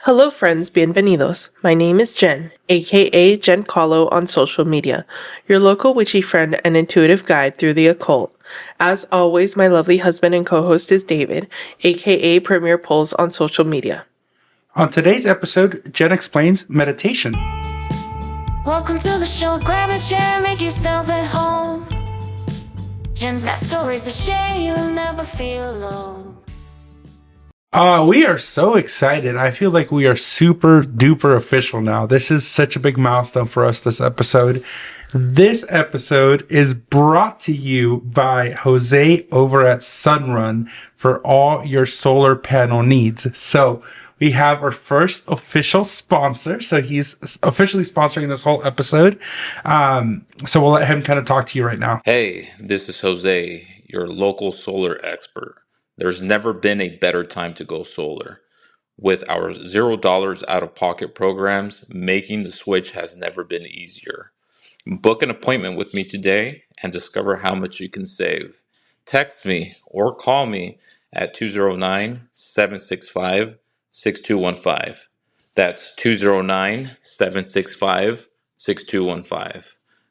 Hello friends, bienvenidos. My name is Jen, aka Jen Colo on social media, your local witchy friend and intuitive guide through the occult. As always, my lovely husband and co-host is David, aka Premier Pulls on social media. On today's episode, Jen explains meditation. Welcome to the show. Grab a chair, make yourself at home. Jen's got stories to share, you'll never feel alone. We are so excited. I feel like we are super duper official now. This is such a big milestone for us, this episode. This episode is brought to you by Jose over at Sunrun for all your solar panel needs. So we have our first official sponsor. So he's officially sponsoring this whole episode. So we'll let him kind of talk to you right now. Hey, this is Jose, your local solar expert. There's never been a better time to go solar. With our $0 out of pocket programs, making the switch has never been easier. Book an appointment with me today and discover how much you can save. Text me or call me at 209-765-6215. That's 209-765-6215.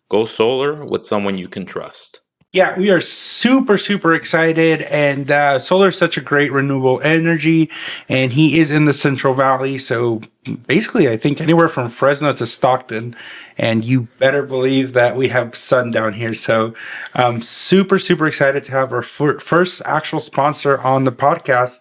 Go solar with someone you can trust. Yeah, we are super, super excited. And solar is such a great renewable energy. And he is in the Central Valley. So basically, I think anywhere from Fresno to Stockton. And you better believe that we have sun down here. So super, super excited to have our first actual sponsor on the podcast.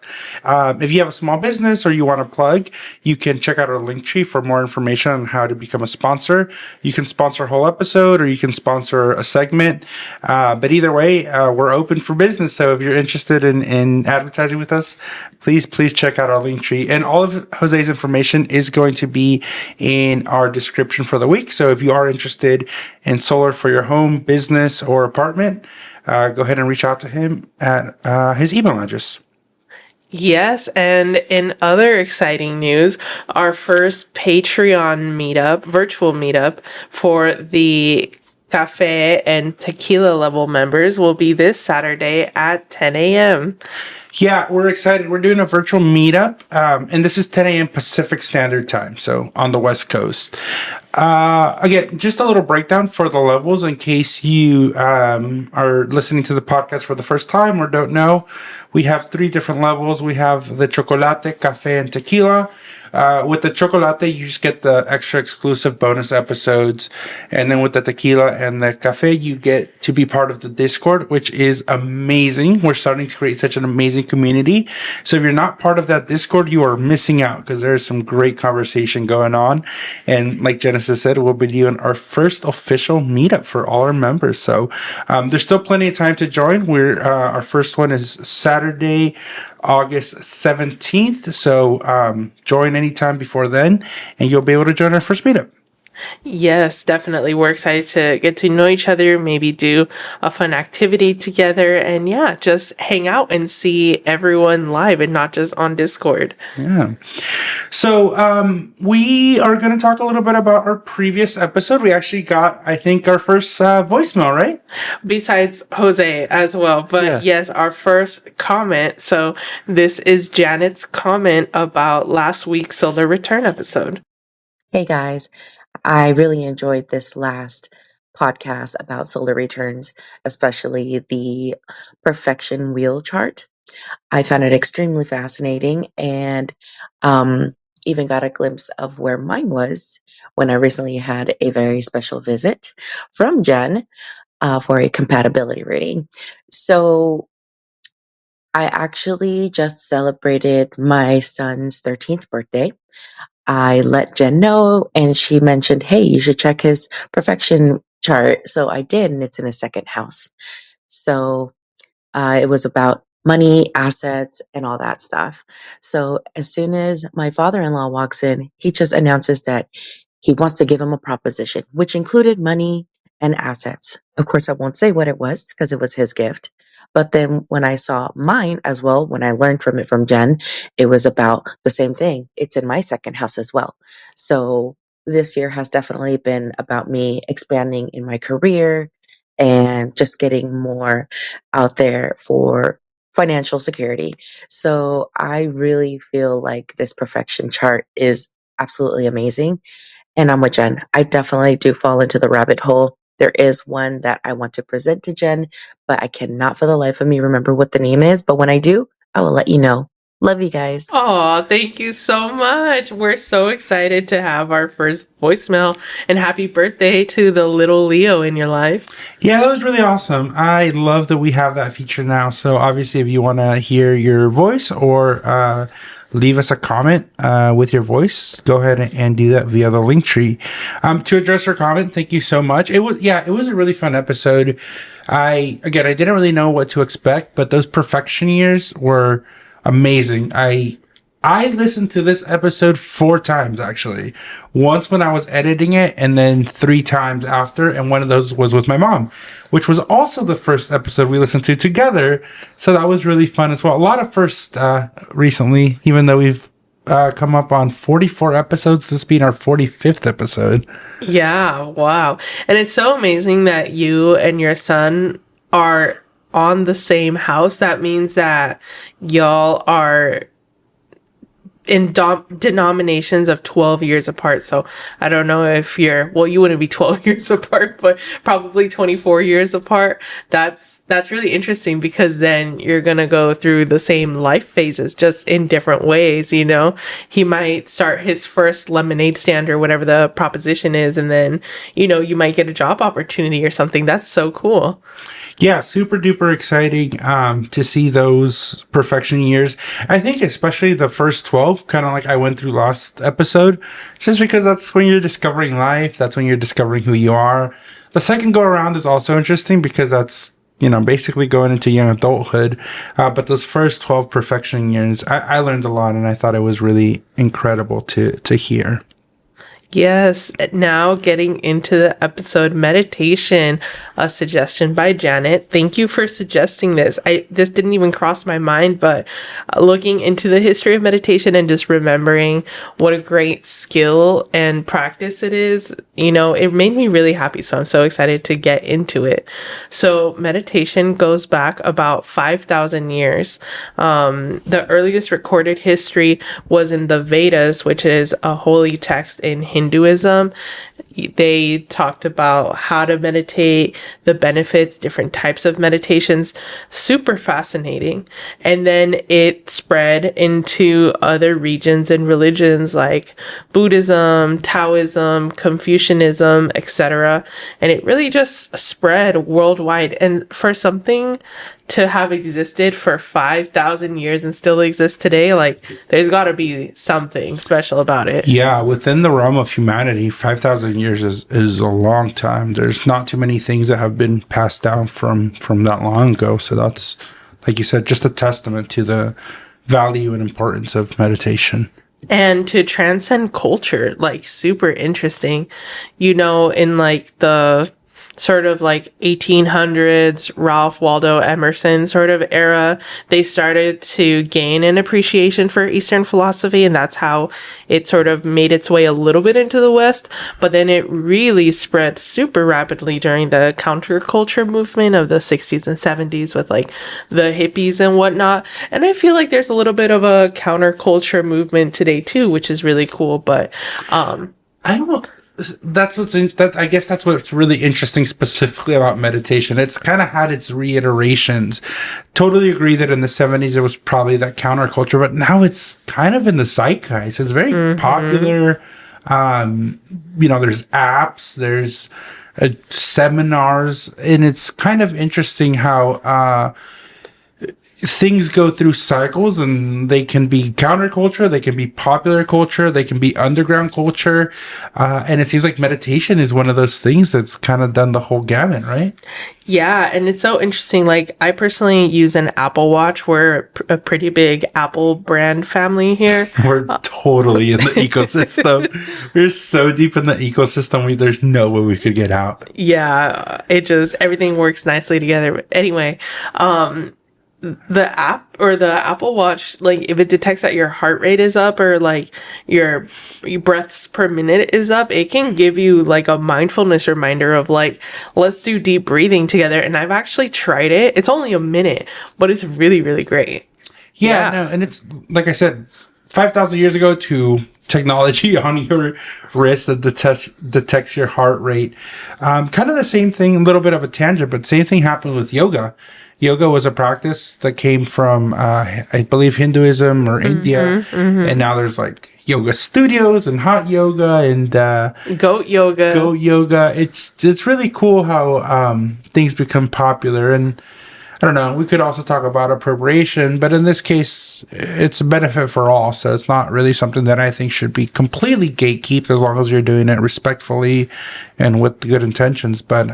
If you have a small business or you want to plug, you can check out our link tree for more information on how to become a sponsor. You can sponsor a whole episode or you can sponsor a segment. But either way, we're open for business. So if you're interested in advertising with us, please check out our link tree. And all of Jose's information is going to be in our description for the week. So if you are interested in solar for your home, business, or apartment, go ahead and reach out to him at his email address. Yes, and in other exciting news, our first Patreon meetup, virtual meetup for the cafe and tequila level members will be this Saturday at 10 a.m. Yeah, we're excited. We're doing a virtual meetup, and this is 10 a.m. Pacific Standard Time, so on the West Coast. Again, just a little breakdown for the levels in case you are listening to the podcast for the first time or don't know. We have 3 different levels. We have the chocolate, cafe, and tequila. With the chocolate, you just get the extra exclusive bonus episodes. And then with the tequila and the cafe, you get to be part of the Discord, which is amazing. We're starting to create such an amazing community. So if you're not part of that Discord, you are missing out because there's some great conversation going on. And like Genesis said, we'll be doing our first official meetup for all our members. So there's still plenty of time to join. Our first one is Saturday, August 17th. So join anytime before then, and you'll be able to join our first meetup. Yes, definitely. We're excited to get to know each other, maybe do a fun activity together, and yeah, just hang out and see everyone live and not just on Discord. Yeah. So we are going to talk a little bit about our previous episode. We actually got, I think, our first voicemail, right? Besides Jose as well. But yes, our first comment. So this is Janet's comment about last week's solar return episode. Hey guys, I really enjoyed this last podcast about solar returns, especially the perfection wheel chart. I found it extremely fascinating and even got a glimpse of where mine was when I recently had a very special visit from Jen for a compatibility reading. So I actually just celebrated my son's 13th birthday. I let Jen know, and she mentioned, hey, you should check his perfection chart. So I did, and it's in his second house. So it was about money, assets, and all that stuff. So as soon as my father-in-law walks in, he just announces that he wants to give him a proposition, which included money and assets. Of course, I won't say what it was because it was his gift. But then when I saw mine as well, when I learned from it from Jen, it was about the same thing. It's in my second house as well. So this year has definitely been about me expanding in my career and just getting more out there for financial security. So I really feel like this perfection chart is absolutely amazing. And I'm with Jen. I definitely do fall into the rabbit hole. There is one that I want to present to Jen, but I cannot for the life of me remember what the name is. But when I do, I will let you know. Love you guys. Oh, thank you so much. We're so excited to have our first voicemail, and happy birthday to the little Leo in your life. Yeah, that was really awesome. I love that we have that feature now. So obviously, if you want to hear your voice or leave us a comment with your voice, go ahead and do that via the link tree. To address your comment, thank you so much. It was a really fun episode. I didn't really know what to expect, but those perfection years were amazing. I listened to this episode 4 times, actually. Once when I was editing it, and then 3 times after, and one of those was with my mom, which was also the first episode we listened to together. So that was really fun as well. A lot of firsts recently, even though we've come up on 44 episodes, this being our 45th episode. Yeah, wow. And it's so amazing that you and your son are on the same house. That means that y'all are in denominations of 12 years apart. So I don't know if you wouldn't be 12 years apart, but probably 24 years apart. That's really interesting, because then you're going to go through the same life phases, just in different ways. You know, he might start his first lemonade stand or whatever the proposition is, and then, you know, you might get a job opportunity or something. That's so cool. Yeah, super duper exciting to see those perfection years. I think especially the first 12, kind of like I went through last episode, just because that's when you're discovering life. That's when you're discovering who you are. The second go around is also interesting because that's, you know, basically going into young adulthood. But those first 12 perfection years, I learned a lot, and I thought it was really incredible to hear. Yes, now getting into the episode meditation, a suggestion by Janet. Thank you for suggesting this. This didn't even cross my mind, but looking into the history of meditation and just remembering what a great skill and practice it is, you know, it made me really happy. So I'm so excited to get into it. So meditation goes back about 5,000 years. The earliest recorded history was in the Vedas, which is a holy text in Hinduism. They talked about how to meditate, the benefits, different types of meditations. Super fascinating. And then it spread into other regions and religions like Buddhism, Taoism, Confucianism, etc. And it really just spread worldwide. And for something to have existed for 5,000 years and still exist today, like, there's got to be something special about it. Yeah, within the realm of humanity, 5,000 years is a long time. There's not too many things that have been passed down from that long ago. So that's, like you said, just a testament to the value and importance of meditation. And to transcend culture, like, super interesting. You know, in like the sort of like 1800s, Ralph Waldo Emerson sort of era, they started to gain an appreciation for Eastern philosophy, and that's how it sort of made its way a little bit into the West. But then it really spread super rapidly during the counterculture movement of the 60s and 70s with like the hippies and whatnot. And I feel like there's a little bit of a counterculture movement today too, which is really cool. But I don't. I guess that's what's really interesting specifically about meditation. It's kind of had its reiterations. Totally agree that in the 70s it was probably that counterculture, but now it's kind of in the zeitgeist. It's very popular. You know, there's apps, there's seminars, and it's kind of interesting how things go through cycles, and they can be counterculture, they can be popular culture, they can be underground culture, and it seems like meditation is one of those things that's kind of done the whole gamut, right? yeah, and it's so interesting. Like, I personally use an Apple Watch. We're a pretty big Apple brand family here. We're totally in the ecosystem. We're so deep in the ecosystem, there's no way we could get out. Yeah, it just, everything works nicely together. But anyway, the app or the Apple Watch, like if it detects that your heart rate is up or like your breaths per minute is up, it can give you like a mindfulness reminder of like, let's do deep breathing together. And I've actually tried it. It's only a minute, but it's really, really great. Yeah, no, and it's like I said, 5,000 years ago to technology on your wrist that detects your heart rate. Kind of the same thing, a little bit of a tangent, but same thing happened with yoga. Yoga was a practice that came from, I believe, Hinduism or India, and now there's like yoga studios and hot yoga and Goat yoga. goat yoga. It's really cool how things become popular. And I don't know, we could also talk about appropriation, but in this case, it's a benefit for all. So it's not really something that I think should be completely gatekept as long as you're doing it respectfully and with good intentions. But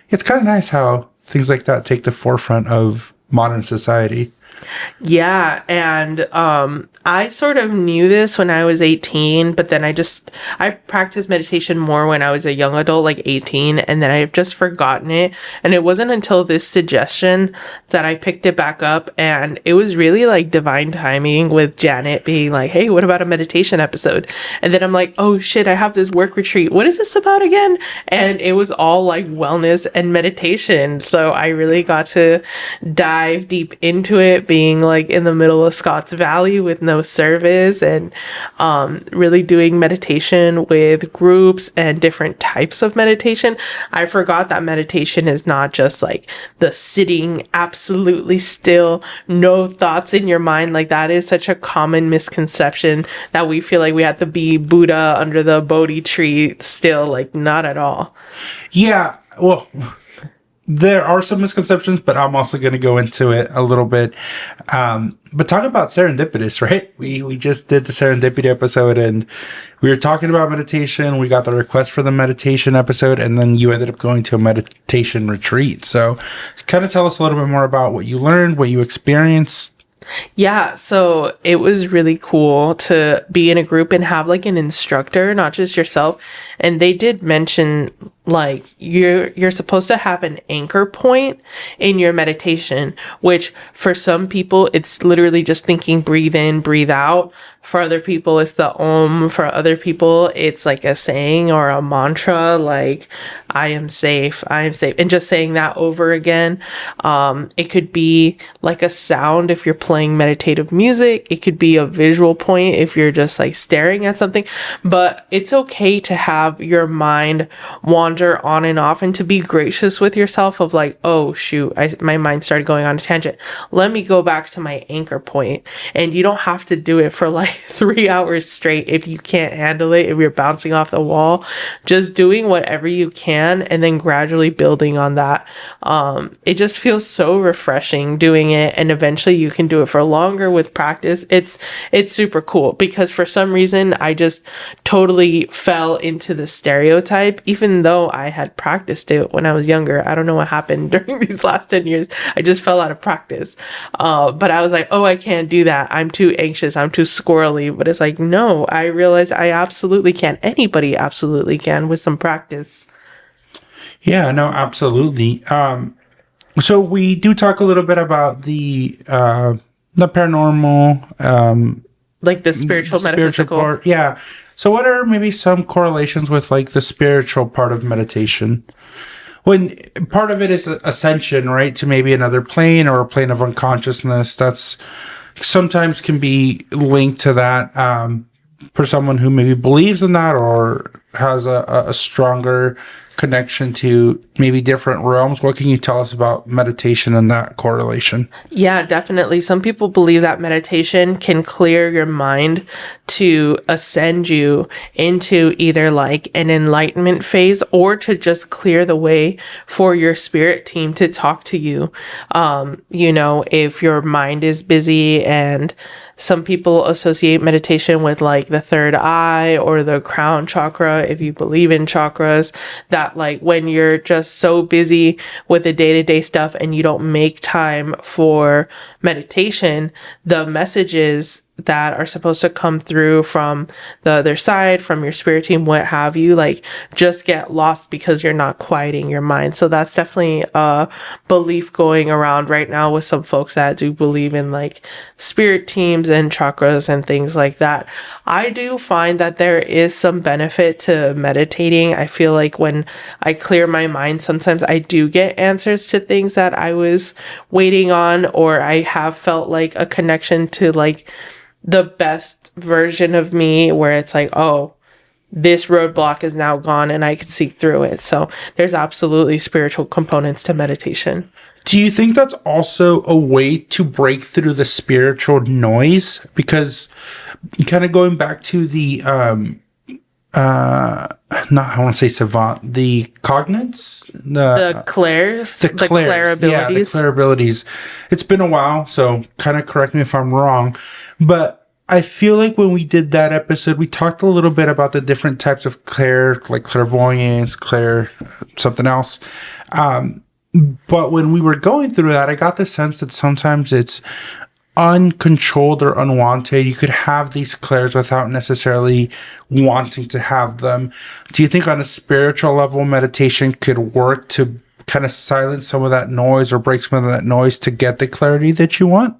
it's kind of nice how things like that take the forefront of modern society. Yeah, and I sort of knew this when I was 18, but then I practiced meditation more when I was a young adult, like 18, and then I've just forgotten it. And it wasn't until this suggestion that I picked it back up, and it was really like divine timing with Janet being like, "Hey, what about a meditation episode?" And then I'm like, "Oh shit, I have this work retreat. What is this about again?" And it was all like wellness and meditation. So I really got to dive deep into it, being like in the middle of Scotts Valley with no service and really doing meditation with groups and different types of meditation. I forgot that meditation is not just like the sitting absolutely still, no thoughts in your mind. Like that is such a common misconception that we feel like we have to be Buddha under the Bodhi tree still, like not at all. Yeah, well, there are some misconceptions, but I'm also going to go into it a little bit. But talk about serendipitous, right? We just did the serendipity episode and we were talking about meditation. We got the request for the meditation episode, and then you ended up going to a meditation retreat. So kind of tell us a little bit more about what you learned, what you experienced. Yeah, so it was really cool to be in a group and have like an instructor, not just yourself. And they did mention like you're supposed to have an anchor point in your meditation, which for some people it's literally just thinking breathe in, breathe out. For other people it's the om. For other people it's like a saying or a mantra like I am safe, I am safe, and just saying that over again. It could be like a sound if you're playing meditative music. It could be a visual point if you're just like staring at something. But it's okay to have your mind wander on and off and to be gracious with yourself of like, oh shoot, my mind started going on a tangent. Let me go back to my anchor point. And you don't have to do it for like 3 hours straight if you can't handle it, if you're bouncing off the wall. Just doing whatever you can and then gradually building on that. It just feels so refreshing doing it, and eventually you can do it for longer with practice. It's super cool because for some reason I just totally fell into the stereotype, even though I had practiced it when I was younger. I don't know what happened during these last 10 years. I just fell out of practice. But I was like, oh, I can't do that. I'm too anxious. I'm too squirrely. But it's like, no, I realized I absolutely can. Anybody absolutely can with some practice. Yeah, no, absolutely. So we do talk a little bit about the paranormal, Like the spiritual metaphysical part. Yeah. So what are maybe some correlations with like the spiritual part of meditation? When part of it is ascension, right, to maybe another plane or a plane of unconsciousness, that's sometimes can be linked to that for someone who maybe believes in that or has a stronger connection to maybe different realms. What can you tell us about meditation and that correlation? Yeah, definitely. Some people believe that meditation can clear your mind to ascend you into either like an enlightenment phase or to just clear the way for your spirit team to talk to you. If your mind is busy, and some people associate meditation with like the third eye or the crown chakra, if you believe in chakras, that like when you're just so busy with the day-to-day stuff and you don't make time for meditation, the messages that are supposed to come through from the other side, from your spirit team, what have you, like just get lost because you're not quieting your mind. So that's definitely a belief going around right now with some folks that do believe in like spirit teams and chakras and things like that. I do find that there is some benefit to meditating. I feel like when I clear my mind, sometimes I do get answers to things that I was waiting on, or I have felt like a connection to like the best version of me where it's like, oh, this roadblock is now gone and I can see through it. So there's absolutely spiritual components to meditation. Do you think that's also a way to break through the spiritual noise? Because kind of going back to the not, I want to say savant, the cognates, The clairs, the clair abilities. Yeah, the clair abilities. It's been a while, so kind of correct me if I'm wrong, but I feel like when we did that episode, we talked a little bit about the different types of clair, like clairvoyance, clair, something else. But when we were going through that, I got the sense that sometimes it's uncontrolled or unwanted. You could have these clairs without necessarily wanting to have them. Do you think on a spiritual level, meditation could work to kind of silence some of that noise or break some of that noise to get the clarity that you want?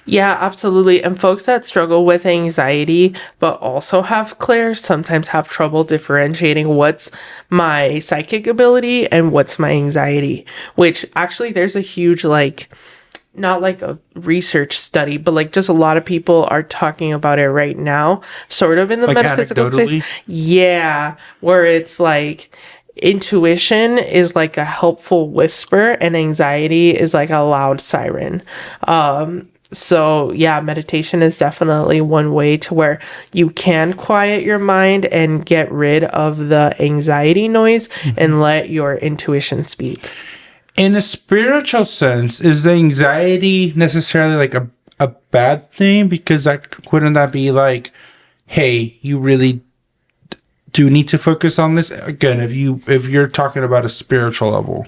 Yeah, absolutely. And folks that struggle with anxiety but also have clairs sometimes have trouble differentiating what's my psychic ability and what's my anxiety, which actually there's a huge like, not like a research study, but like just a lot of people are talking about it right now, sort of in the Like metaphysical space. anecdotally? Yeah, where it's like intuition is like a helpful whisper and anxiety is like a loud siren. So yeah, meditation is definitely one way to where you can quiet your mind and get rid of the anxiety noise and let your intuition speak. In a spiritual sense, is anxiety necessarily like a bad thing? Because wouldn't that be like, hey, you really do need to focus on this? Again, if you're talking about a spiritual level.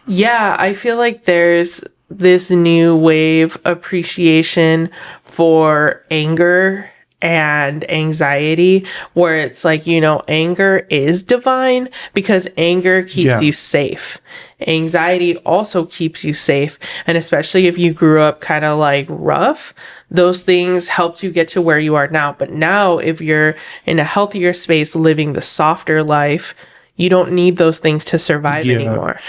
Yeah, I feel like there's this new wave appreciation for anger and anxiety where it's like, you know, anger is divine because anger keeps you safe. Anxiety also keeps you safe. And especially if you grew up kind of like rough, those things helped you get to where you are now. But now if you're in a healthier space, living the softer life, you don't need those things to survive anymore.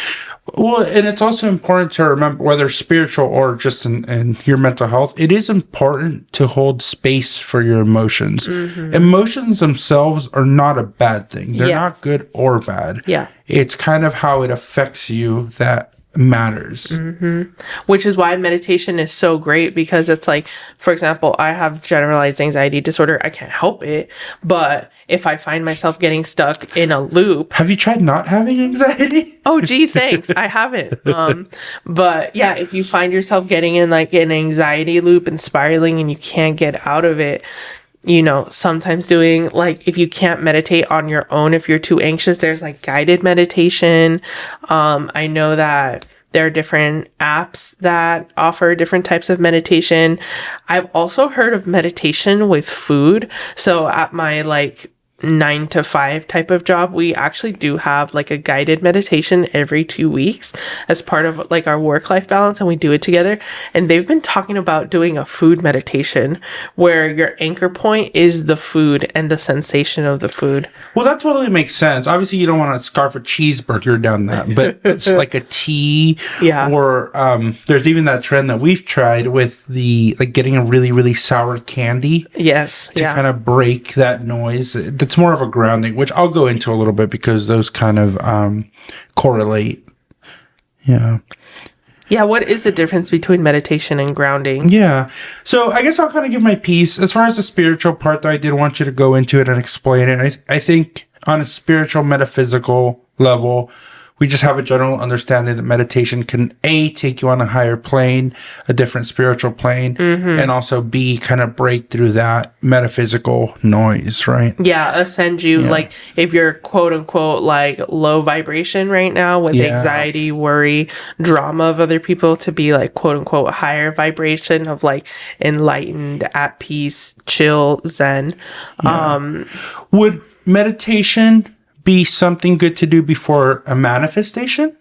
Well, and it's also important to remember, whether spiritual or just in your mental health, it is important to hold space for your emotions. Emotions themselves are not a bad thing. They're not good or bad. Yeah. It's kind of how it affects you that matters. Which is why meditation is so great, because it's like, for example, I have generalized anxiety disorder. I can't help it. But if I find myself getting stuck in a loop. Have you tried not having anxiety? Oh, gee, thanks. I haven't. But yeah, if you find yourself getting in like an anxiety loop and spiraling and you can't get out of it, you know, sometimes doing like, if you can't meditate on your own, if you're too anxious, there's like guided meditation. I know that there are different apps that offer different types of meditation. I've also heard of meditation with food. So at my like 9 to 5 type of job, we actually do have like a guided meditation every 2 weeks as part of like our work-life balance, and we do it together. And they've been talking about doing a food meditation where your anchor point is the food and the sensation of the food. Well, that totally makes sense. Obviously, you don't want to scarf a cheeseburger down that, but it's like a tea. Yeah. Or there's even that trend that we've tried with the like getting a really, really sour candy. Yes. To kind of break that noise. It's more of a grounding, which I'll go into a little bit because those kind of correlate. Yeah. Yeah, what is the difference between meditation and grounding? Yeah. So I guess I'll kind of give my piece. As far as the spiritual part, though, I did want you to go into it and explain it. I think on a spiritual, metaphysical level, we just have a general understanding that meditation can take you on a higher plane, a different spiritual plane, and also B, kind of break through that metaphysical noise, right? Yeah, ascend you, like if you're quote unquote like low vibration right now with anxiety, worry, drama of other people, to be like quote unquote higher vibration of like enlightened, at peace, chill, zen. Would meditation be something good to do before a manifestation?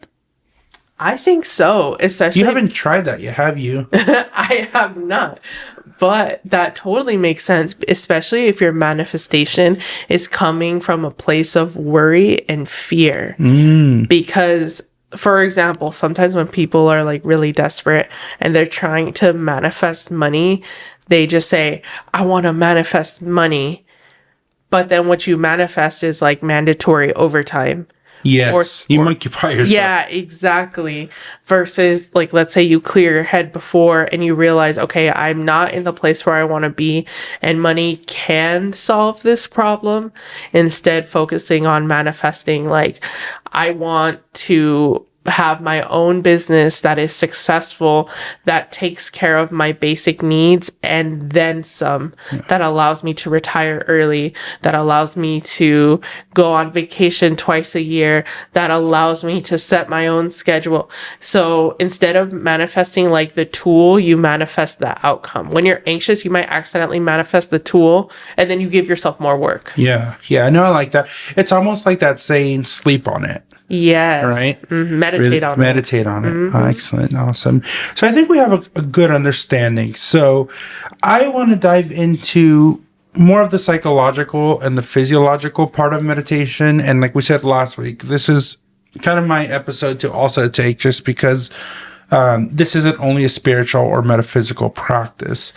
I think so, especially You haven't tried that yet, have you? I have not. But that totally makes sense, especially if your manifestation is coming from a place of worry and fear. Because, for example, sometimes when people are like really desperate and they're trying to manifest money, they just say, I want to manifest money. But then what you manifest is like mandatory overtime. Yes, you monkey-pie yourself. Yeah, exactly. Versus, like, let's say you clear your head before and you realize, okay, I'm not in the place where I want to be, and money can solve this problem. Instead, focusing on manifesting, like, I want to have my own business that is successful, that takes care of my basic needs and then some, that allows me to retire early, that allows me to go on vacation twice a year, that allows me to set my own schedule. So instead of manifesting like the tool, you manifest the outcome. When you're anxious, you might accidentally manifest the tool and then you give yourself more work. Yeah, I know, I like that. It's almost like that saying, sleep on it. Yes. Right? Meditate on it. Meditate on it. Oh, excellent. Awesome. So I think we have a good understanding. So I want to dive into more of the psychological and the physiological part of meditation. And like we said last week, this is kind of my episode to also take, just because this isn't only a spiritual or metaphysical practice.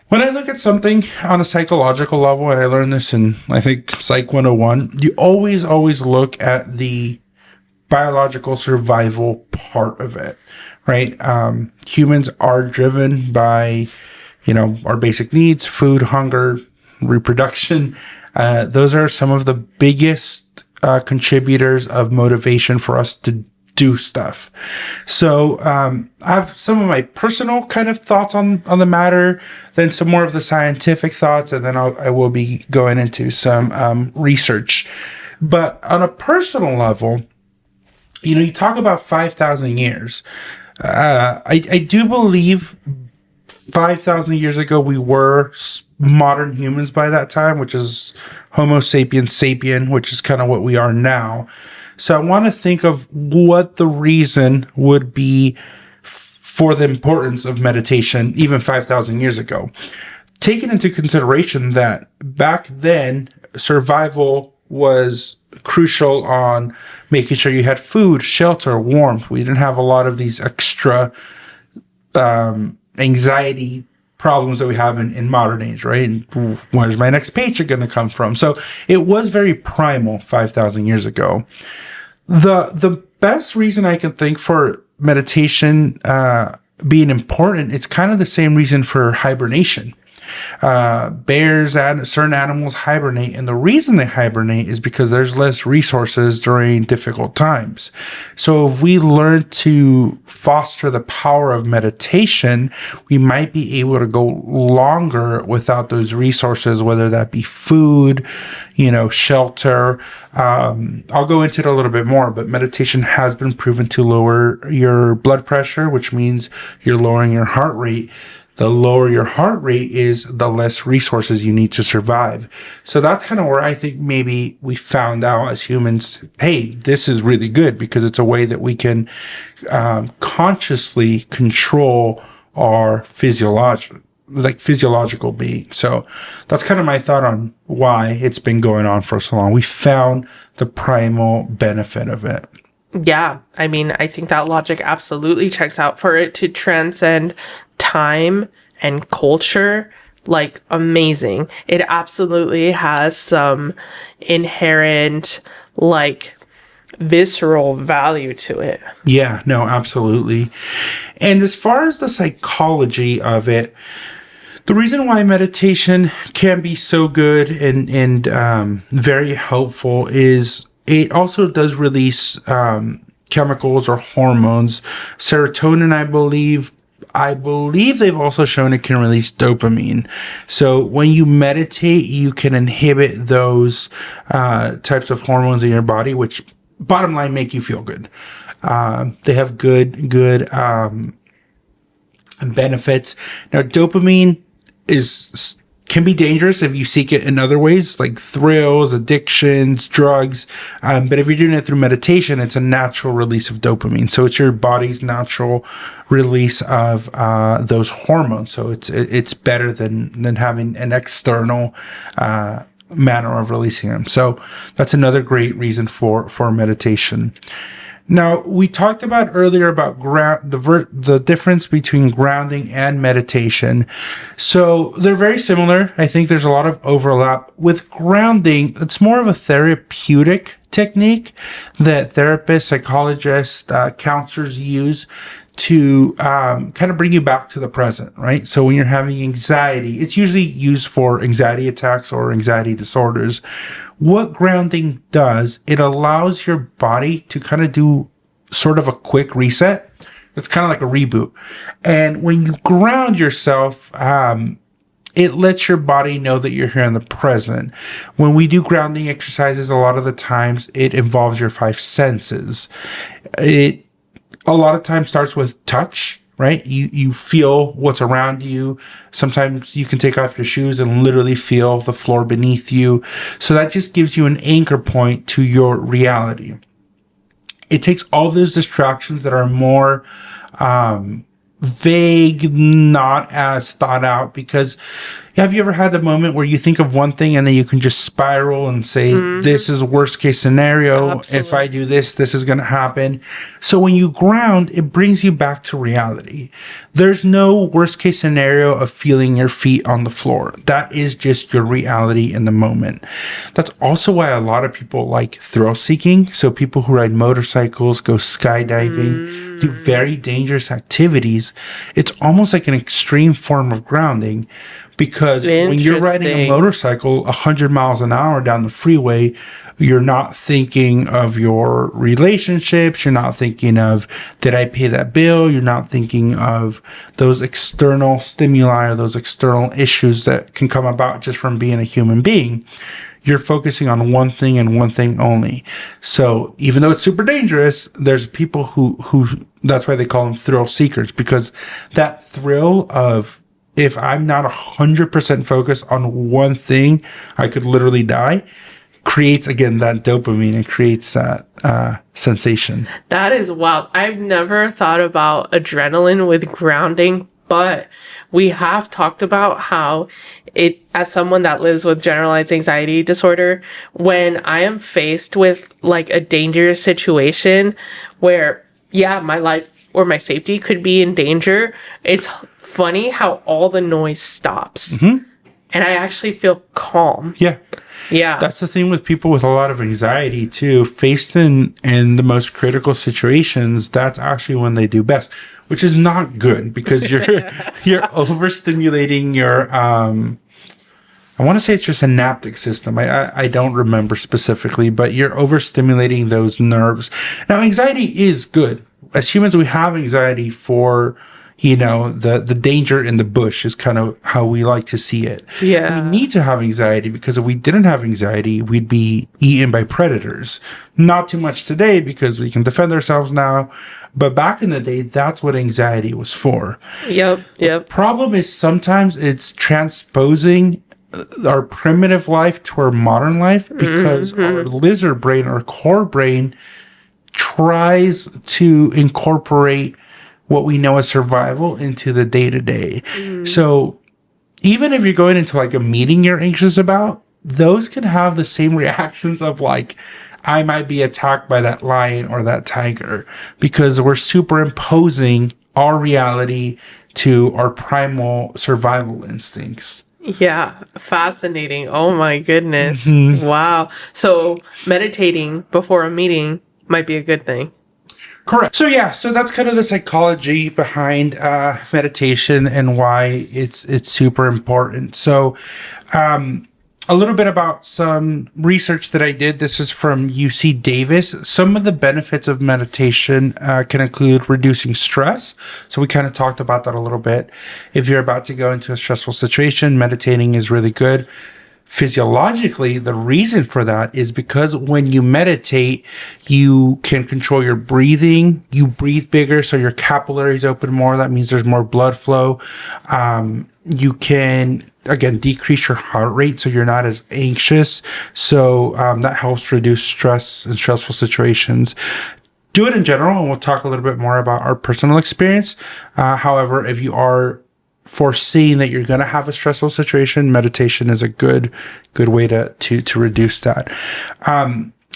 When I look at something on a psychological level, and I learned this in, I think, Psych 101, you always look at the biological survival part of it, right? Humans are driven by, our basic needs: food, hunger, reproduction. Those are some of the biggest contributors of motivation for us to do stuff. So I have some of my personal kind of thoughts on the matter, then some more of the scientific thoughts, and then I will be going into some research. But on a personal level, you talk about 5,000 years. I do believe 5,000 years ago we were modern humans by that time, which is Homo sapiens sapien, which is kind of what we are now. So I want to think of what the reason would be for the importance of meditation even 5,000 years ago. Taking into consideration that back then, survival was crucial on making sure you had food, shelter, warmth. We didn't have a lot of these extra anxiety problems that we have in modern age, right? And where's my next paycheck going to come from? So it was very primal 5,000 years ago. The best reason I can think for meditation being important, it's kind of the same reason for hibernation. Bears and certain animals hibernate, and the reason they hibernate is because there's less resources during difficult times. So if we learn to foster the power of meditation, we might be able to go longer without those resources, whether that be food, shelter. I'll go into it a little bit more, but meditation has been proven to lower your blood pressure, which means you're lowering your heart rate. The lower your heart rate is, the less resources you need to survive. So that's kind of where I think maybe we found out as humans, hey, this is really good, because it's a way that we can consciously control our physiological being. So that's kind of my thought on why it's been going on for so long. We found the primal benefit of it. Yeah, I mean, I think that logic absolutely checks out. For it to transcend time and culture, like, amazing. It absolutely has some inherent, like, visceral value to it. Yeah, no, absolutely. And as far as the psychology of it, the reason why meditation can be so good and very helpful is it also does release chemicals or hormones. Serotonin, I believe they've also shown it can release dopamine. So when you meditate, you can inhibit those types of hormones in your body, which bottom line make you feel good. They have good benefits. Now, dopamine can be dangerous if you seek it in other ways, like thrills, addictions, drugs. But if you're doing it through meditation, it's a natural release of dopamine. So it's your body's natural release of those hormones. So it's better than having an external manner of releasing them. So that's another great reason for meditation. Now, we talked about earlier about the difference between grounding and meditation. So they're very similar. I think there's a lot of overlap. With grounding, it's more of a therapeutic technique that therapists, psychologists, counselors use to kind of bring you back to the present, right? So when you're having anxiety, it's usually used for anxiety attacks or anxiety disorders. What grounding does, it allows your body to kind of do sort of a quick reset. It's kind of like a reboot. And when you ground yourself, it lets your body know that you're here in the present. When we do grounding exercises, a lot of the times it involves your five senses. It a lot of times starts with touch, right? You feel what's around you. Sometimes you can take off your shoes and literally feel the floor beneath you. So that just gives you an anchor point to your reality. It takes all those distractions that are more vague, not as thought out, because have you ever had the moment where you think of one thing and then you can just spiral and say, this is worst case scenario. Absolutely. If I do this, this is going to happen. So when you ground, it brings you back to reality. There's no worst case scenario of feeling your feet on the floor. That is just your reality in the moment. That's also why a lot of people like thrill seeking. So people who ride motorcycles, go skydiving, do very dangerous activities. It's almost like an extreme form of grounding, because when you're riding a motorcycle 100 miles an hour down the freeway, you're not thinking of your relationships. You're not thinking of, did I pay that bill? You're not thinking of those external stimuli or those external issues that can come about just from being a human being. You're focusing on one thing and one thing only. So even though it's super dangerous, there's people who that's why they call them thrill seekers, because that thrill of, if I'm not 100% focused on one thing, I could literally die, creates, again, that dopamine and creates that sensation. That is wild. I've never thought about adrenaline with grounding, but we have talked about how it, as someone that lives with generalized anxiety disorder, when I am faced with like a dangerous situation where, yeah, my life or my safety could be in danger, it's funny how all the noise stops. And I actually feel calm. Yeah. Yeah. That's the thing with people with a lot of anxiety too. Faced in the most critical situations, that's actually when they do best, which is not good, because you're overstimulating your I want to say it's your synaptic system. I don't remember specifically, but you're overstimulating those nerves. Now, anxiety is good. As humans, we have anxiety for, the danger in the bush is kind of how we like to see it. Yeah. We need to have anxiety, because if we didn't have anxiety, we'd be eaten by predators. Not too much today, because we can defend ourselves now. But back in the day, that's what anxiety was for. Yep. The problem is sometimes it's transposing our primitive life to our modern life, because our lizard brain, our core brain, tries to incorporate what we know as survival into the day-to-day. So even if you're going into like a meeting you're anxious about, those can have the same reactions of like, I might be attacked by that lion or that tiger, because we're superimposing our reality to our primal survival instincts. Yeah, fascinating. Oh my goodness. Wow. So meditating before a meeting might be a good thing. Correct. So that's kind of the psychology behind meditation and why it's super important. So a a little bit about some research that I did. This is from UC Davis. Some of the benefits of meditation can include reducing stress. So we kind of talked about that a little bit. If you're about to go into a stressful situation, meditating is really good. Physiologically, the reason for that is because when you meditate, you can control your breathing. You breathe bigger, so your capillaries open more. That means there's more blood flow. You can, again, decrease your heart rate so you're not as anxious. So that helps reduce stress in stressful situations. Do it in general, and we'll talk a little bit more about our personal experience. However, if you are foreseeing that you're going to have a stressful situation, meditation is a good way to reduce that.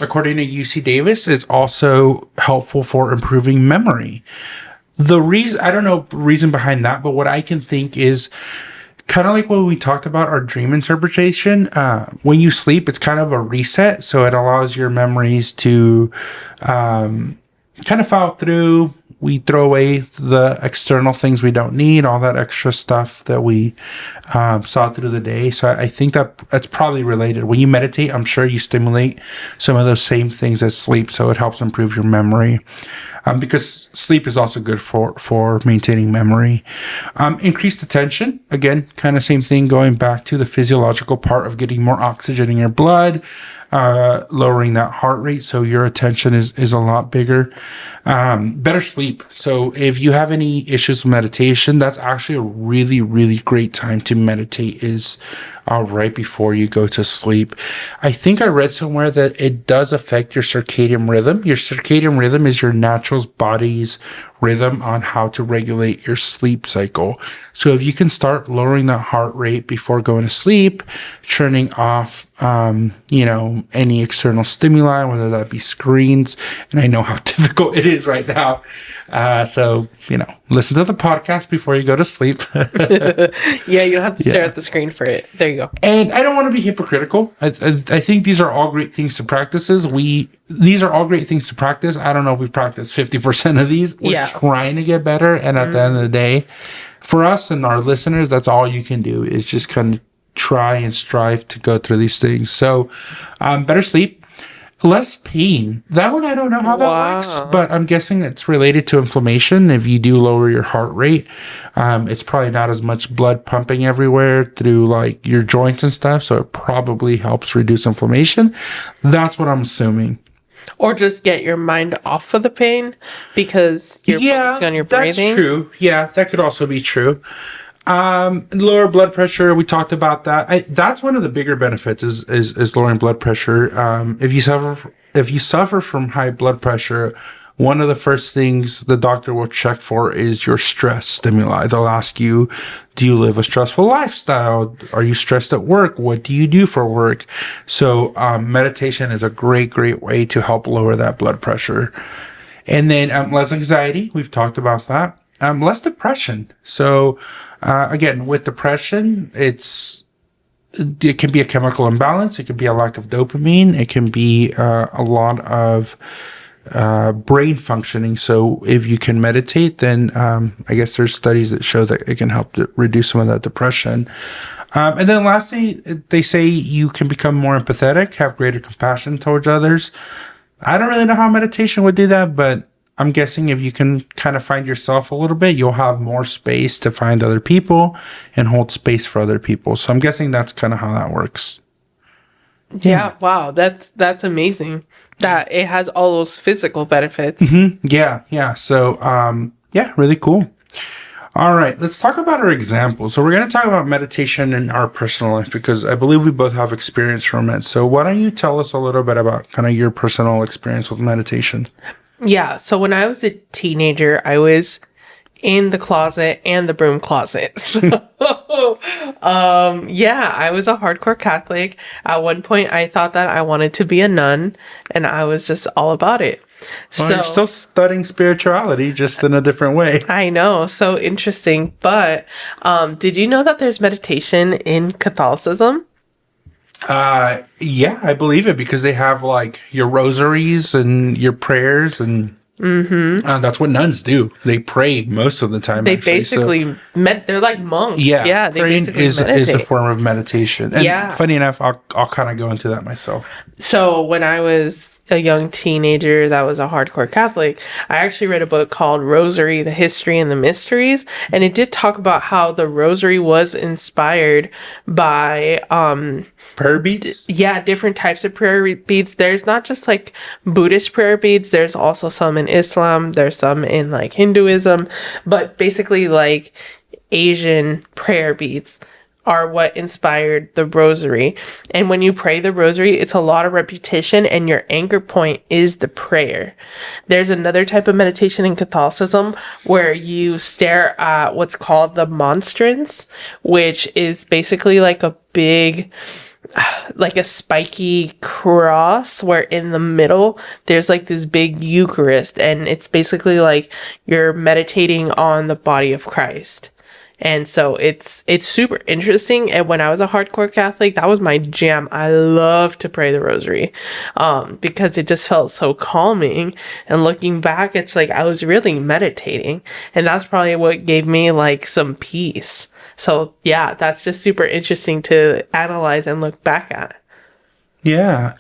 According to UC Davis, it's also helpful for improving memory. The reason, I don't know the reason behind that, but what I can think is kind of like when we talked about our dream interpretation. When you sleep, it's kind of a reset. So it allows your memories to kind of file through. We throw away the external things we don't need, all that extra stuff that we saw through the day. So I think that that's probably related. When you meditate, I'm sure you stimulate some of those same things as sleep. So it helps improve your memory. Because sleep is also good for maintaining memory. Increased attention, again, kind of same thing, going back to the physiological part of getting more oxygen in your blood, lowering that heart rate, so your attention is a lot bigger. Better sleep. So if you have any issues with meditation, that's actually a really, really great time to meditate, is right before you go to sleep. I think I read somewhere that it does affect your circadian rhythm. Your circadian rhythm is your natural body's rhythm on how to regulate your sleep cycle. So if you can start lowering that heart rate before going to sleep, turning off, any external stimuli, whether that be screens, and I know how difficult it is right now. So, listen to the podcast before you go to sleep. Yeah, you don't have to stare at the screen for it. There you go. And I don't want to be hypocritical. I think these are all great things to practice. These are all great things to practice. I don't know if we practice 50% of these. We're trying to get better. And at the end of the day, for us and our listeners, that's all you can do, is just kind of try and strive to go through these things. So, better sleep. Less pain. That one, I don't know how that works, but I'm guessing it's related to inflammation. If you do lower your heart rate, it's probably not as much blood pumping everywhere through like your joints and stuff. So it probably helps reduce inflammation. That's what I'm assuming. Or just get your mind off of the pain because you're focusing on your breathing. That's true. Yeah, that could also be true. Lower blood pressure, we talked about that. That's one of the bigger benefits is lowering blood pressure. If you suffer from high blood pressure, one of the first things the doctor will check for is your stress stimuli. They'll ask you, do you live a stressful lifestyle? Are you stressed at work? What do you do for work? So, meditation is a great way to help lower that blood pressure. And then, less anxiety. We've talked about that. Less depression. So, again, with depression, it can be a chemical imbalance. It can be a lack of dopamine. It can be a lot of brain functioning. So if you can meditate, then I guess there's studies that show that it can help to reduce some of that depression. And then lastly, they say you can become more empathetic, have greater compassion towards others. I don't really know how meditation would do that, but I'm guessing if you can kind of find yourself a little bit, you'll have more space to find other people and hold space for other people. So I'm guessing that's kind of how that works. Yeah. Wow. That's amazing that it has all those physical benefits. Mm-hmm. Yeah. So, really cool. All right. Let's talk about our examples. So we're going to talk about meditation in our personal life because I believe we both have experience from it. So why don't you tell us a little bit about kind of your personal experience with meditation? Yeah. So when I was a teenager, I was in the closet and the broom closet. So, I was a hardcore Catholic. At one point, I thought that I wanted to be a nun, and I was just all about it. Well, you're still studying spirituality, just in a different way. I know. So interesting. But did you know that there's meditation in Catholicism? Yeah, I believe it because they have like your rosaries and your prayers and That's what nuns do. They pray most of the time. They actually. basically they're like monks. Yeah, Yeah, they praying basically is meditate. a form of meditation. And Yeah. funny enough, I'll kind of go into that myself. So when I was a young teenager that was a hardcore Catholic, I actually read a book called Rosary, the History and the Mysteries, and it did talk about how the rosary was inspired by Prayer beads. yeah, different types of prayer beads. There's not just like Buddhist prayer beads, there's also some in Islam, there's some in like Hinduism, but basically like Asian prayer beads are what inspired the rosary. And when you pray the rosary, it's a lot of repetition and your anchor point is the prayer. There's another type of meditation in Catholicism where you stare at what's called the monstrance, which is basically like a big like a spiky cross where in the middle there's like this big Eucharist, and it's basically like you're meditating on the body of Christ. And so it's super interesting. And when I was a hardcore Catholic, that was my jam. I loved to pray the rosary because it just felt so calming. And looking back, it's like I was really meditating. And that's probably what gave me like some peace. So yeah, that's just super interesting to analyze and look back at. Yeah.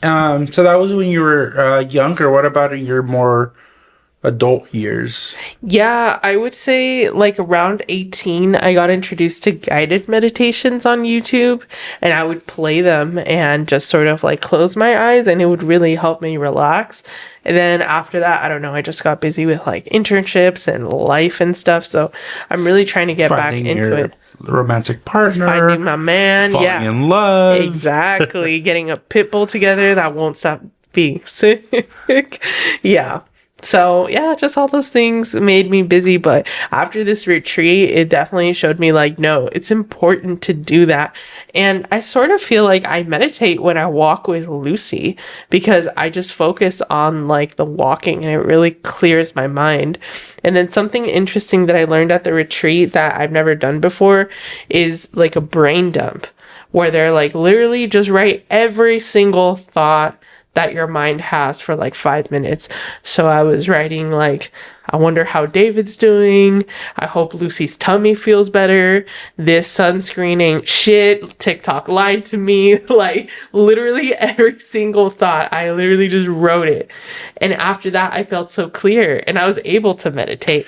So that was when you were younger. What about in your more adult years? Yeah, I would say like around 18, I got introduced to guided meditations on YouTube, and I would play them and just sort of like close my eyes, and it would really help me relax. And then after that, I don't know, I just got busy with like internships and life and stuff. So I'm really trying to get Finding back into your it. romantic partner. Finding my man. Falling Yeah. in love. Exactly. Getting a pit bull together that won't stop being sick. Yeah. So yeah, just all those things made me busy. But after this retreat, it definitely showed me like, no, it's important to do that. And I sort of feel like I meditate when I walk with Lucy because I just focus on like the walking and it really clears my mind. And then something interesting that I learned at the retreat that I've never done before is like a brain dump where they're like literally just write every single thought that your mind has for like 5 minutes. So I was writing like, I wonder how David's doing. I hope Lucy's tummy feels better. This sunscreen ain't shit. TikTok lied to me. Like literally every single thought. I literally just wrote it. And after that, I felt so clear and I was able to meditate.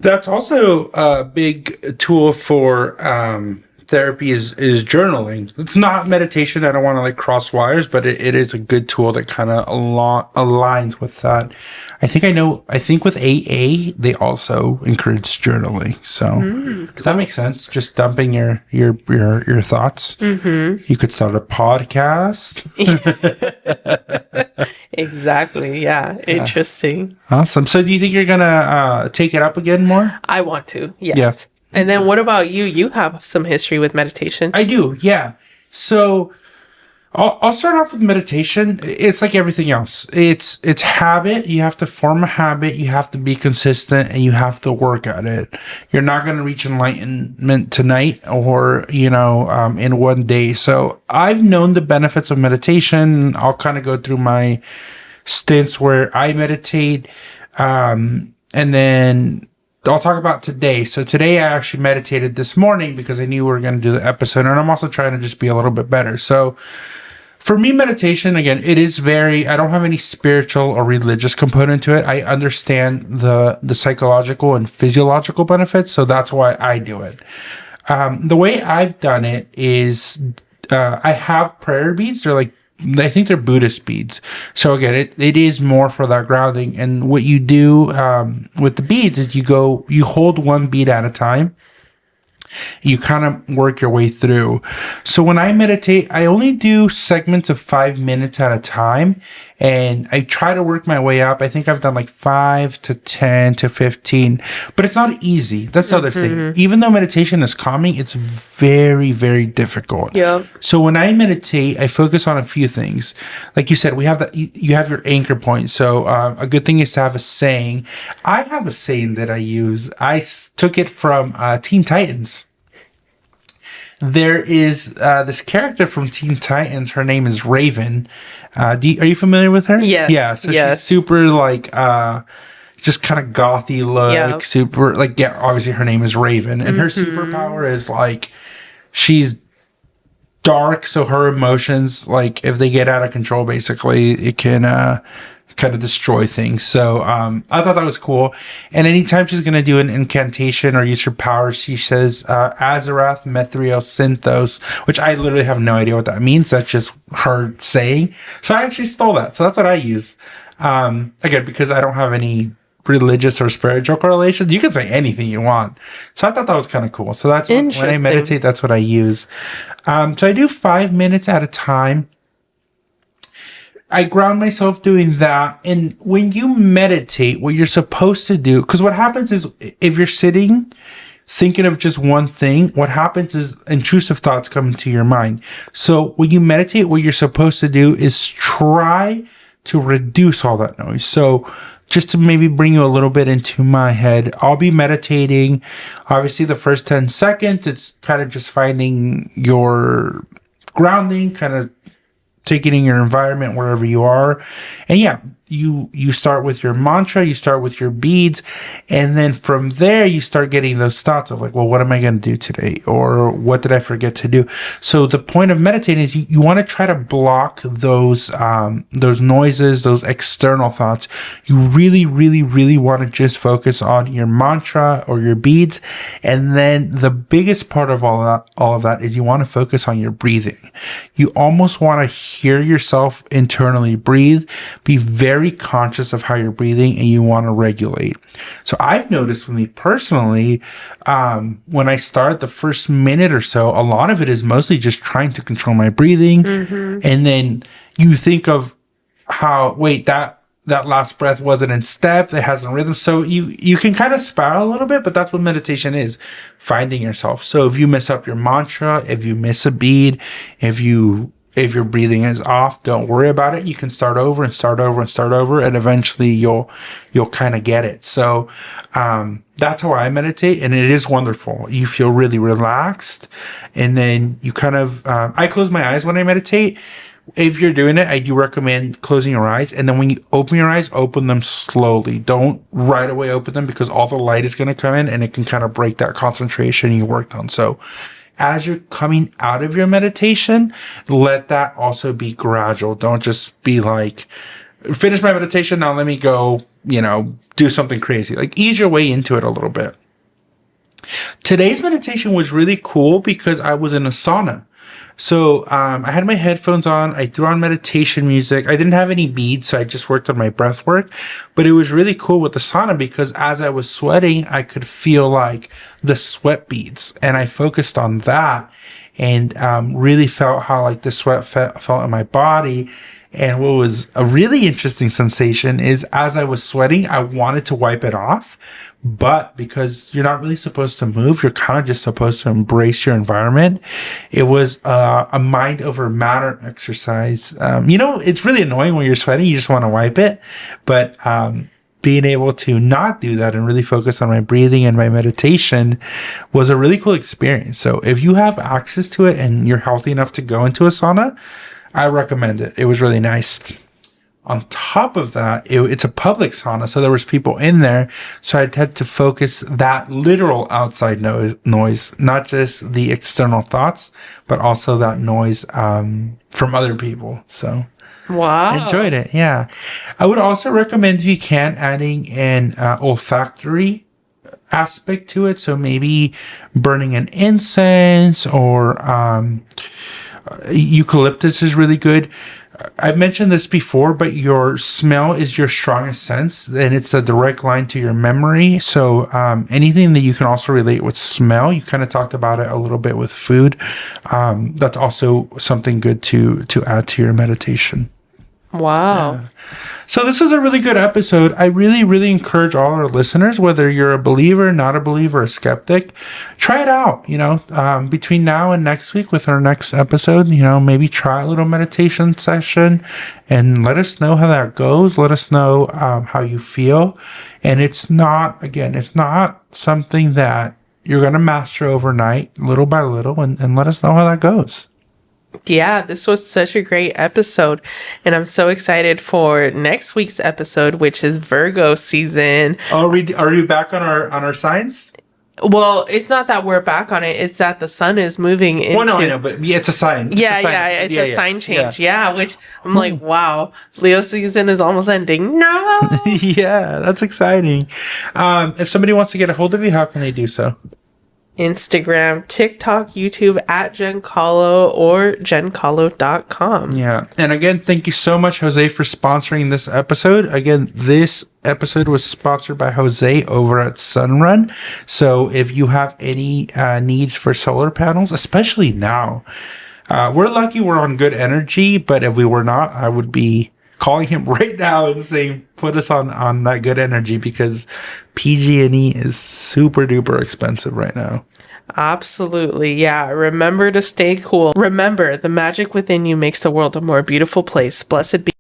That's also a big tool for therapy is journaling. It's not meditation. I don't want to like cross wires, but it is a good tool that kind of aligns with that. I think with AA, they also encourage journaling. So Cool. that makes sense. Just dumping your thoughts. Mm-hmm. You could start a podcast. Exactly. Yeah. Interesting. Awesome. So do you think you're going to take it up again more? I want to. Yes. Yeah. And then what about you? You have some history with meditation. I do, yeah. So I'll start off with meditation. It's like everything else. It's habit. You have to form a habit. You have to be consistent, and you have to work at it. You're not going to reach enlightenment tonight, or in one day. So I've known the benefits of meditation. I'll kind of go through my stints where I meditate, and then I'll talk about today. So today I actually meditated this morning because I knew we were going to do the episode, and I'm also trying to just be a little bit better. So for me, meditation, again, it is I don't have any spiritual or religious component to it. I understand the psychological and physiological benefits, so that's why I do it. The way I've done it is I have prayer beads. I think they're Buddhist beads. So again, it is more for that grounding. And what you do with the beads is you hold one bead at a time. You kind of work your way through. So when I meditate, I only do segments of 5 minutes at a time. And I try to work my way up. I think I've done like 5 to 10 to 15. But it's not easy. That's the other thing. Even though meditation is calming, it's very, very difficult. Yeah. So when I meditate, I focus on a few things. Like you said, we have that. You have your anchor point. So a good thing is to have a saying. I have a saying that I use. I took it from Teen Titans. There is this character from Teen Titans. Her name is Raven. Are you familiar with her? Yes. Yeah. So yes. she's super just kind of gothy look, Yep. super like, yeah, obviously her name is Raven, and her superpower is like she's dark, so her emotions, like if they get out of control, basically it can kind of destroy things. So I thought that was cool. And anytime she's gonna do an incantation or use her powers, she says Azarath Methriel Synthos, which I literally have no idea what that means. That's just her saying. So I actually stole that. So that's what I use. Again, because I don't have any religious or spiritual correlations. You can say anything you want. So I thought that was kind of cool. So that's when I Interesting. meditate, that's what I use. So I do 5 minutes at a time. I ground myself doing that. And when you meditate, what you're supposed to do, because what happens is if you're sitting thinking of just one thing, what happens is intrusive thoughts come into your mind. So when you meditate, what you're supposed to do is try to reduce all that noise. So just to maybe bring you a little bit into my head, I'll be meditating. Obviously, the first 10 seconds, it's kind of just finding your grounding, kind of taking in your environment wherever you are. And yeah, you start with your mantra, you start with your beads, and then from there you start getting those thoughts of like, well, what am I going to do today, or what did I forget to do? So the point of meditating is you want to try to block those noises, those external thoughts. You really want to just focus on your mantra or your beads. And then the biggest part of all of that is you want to focus on your breathing. You almost want to hear yourself internally breathe. Be very conscious of how you're breathing, and you want to regulate. So I've noticed with me personally, when I start the first minute or so, a lot of it is mostly just trying to control my breathing. And then you think of how, wait, that last breath wasn't in step, it has a rhythm. So you can kind of spiral a little bit, but that's what meditation is, finding yourself. So if you mess up your mantra, if you miss a beat, if your breathing is off, don't worry about it. You can start over and start over and start over, and eventually you'll kind of get it. So that's how I meditate, and it is wonderful. You feel really relaxed, and then you kind of I close my eyes when I meditate. If you're doing it, I do recommend closing your eyes, and then when you open your eyes, open them slowly. Don't right away open them, because all the light is going to come in, and it can kind of break that concentration you worked on. So as you're coming out of your meditation, let that also be gradual. Don't just be like, finish my meditation, now let me go, do something crazy. Like, ease your way into it a little bit. Today's meditation was really cool because I was in a sauna. So I had my headphones on. I threw on meditation music. I didn't have any beads, so I just worked on my breath work. But it was really cool with the sauna because as I was sweating, I could feel like the sweat beads. And I focused on that and really felt how like the sweat felt in my body. And what was a really interesting sensation is as I was sweating, I wanted to wipe it off. But because you're not really supposed to move, you're kind of just supposed to embrace your environment. It was a mind over matter exercise. It's really annoying when you're sweating. You just want to wipe it. But being able to not do that and really focus on my breathing and my meditation was a really cool experience. So if you have access to it and you're healthy enough to go into a sauna, I recommend it. It was really nice. On top of that, it's a public sauna, so there was people in there. So I had to focus that literal outside noise, not just the external thoughts, but also that noise from other people. So Wow. enjoyed it. Yeah. I would also recommend, if you can, adding an olfactory aspect to it. So maybe burning an incense or eucalyptus is really good. I've mentioned this before, but your smell is your strongest sense, and it's a direct line to your memory. So anything that you can also relate with smell, you kind of talked about it a little bit with food. That's also something good to add to your meditation. Wow. Yeah. So this was a really good episode. I really encourage all our listeners, whether you're a believer, not a believer, a skeptic, try it out. Between now and next week with our next episode, maybe try a little meditation session and let us know how that goes. Let us know how you feel. And it's not something that you're going to master overnight, little by little, and let us know how that goes. Yeah, this was such a great episode, and I'm so excited for next week's episode, which is Virgo season. Are we back on our signs? Well, it's not that we're back on it; it's that the sun is moving into. Well, no, I know, but yeah, it's a sign. Yeah, It's it's a sign change. Yeah, which I'm like, wow, Leo season is almost ending. No. Yeah, that's exciting. If somebody wants to get a hold of you, how can they do so? Instagram, TikTok, YouTube at Giancarlo or giancarlo.com. Yeah. And again, thank you so much, Jose, for sponsoring this episode. Again, this episode was sponsored by Jose over at Sunrun. So if you have any needs for solar panels, especially now, we're lucky we're on good energy, but if we were not, I would be calling him right now and saying, put us on that good energy, because PG&E is super duper expensive right now. Absolutely. Yeah. Remember to stay cool. Remember, the magic within you makes the world a more beautiful place. Blessed be.